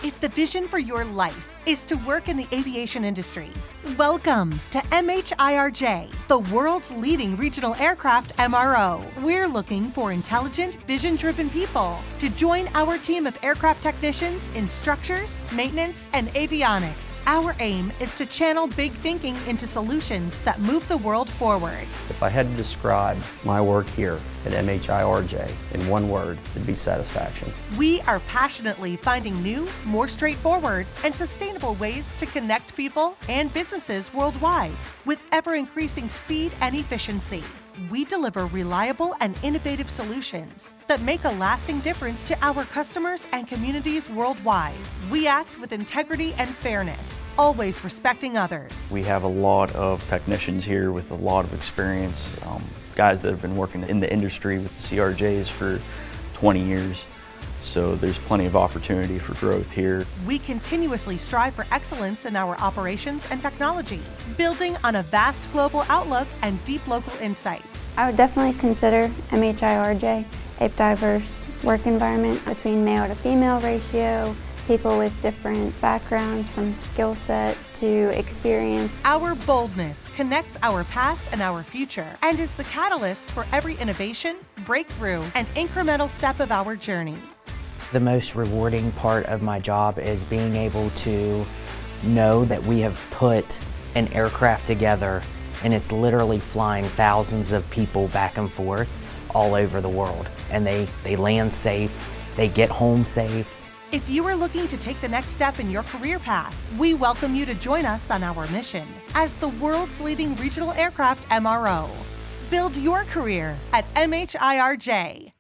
If the vision for your life is to work in the aviation industry, welcome to MHIRJ, the world's leading regional aircraft MRO. We're looking for intelligent, vision-driven people to join our team of aircraft technicians in structures, maintenance, and avionics. Our aim is to channel big thinking into solutions that move the world forward. If I had to describe my work here at MHIRJ in one word, it'd be satisfaction. We are passionately finding new, more straightforward, and sustainable ways to connect people and businesses worldwide with ever-increasing speed and efficiency. We deliver reliable and innovative solutions that make a lasting difference to our customers and communities worldwide. We act with integrity and fairness, always respecting others. We have a lot of technicians here with a lot of experience, guys that have been working in the industry with the CRJs for 20 years. So there's plenty of opportunity for growth here. We continuously strive for excellence in our operations and technology, building on a vast global outlook and deep local insights. I would definitely consider MHIRJ a diverse work environment between male to female ratio, people with different backgrounds from skill set to experience. Our boldness connects our past and our future and is the catalyst for every innovation, breakthrough, and incremental step of our journey. The most rewarding part of my job is being able to know that we have put an aircraft together and it's literally flying thousands of people back and forth all over the world. And they land safe, they get home safe. If you are looking to take the next step in your career path, we welcome you to join us on our mission as the world's leading regional aircraft MRO. Build your career at MHIRJ.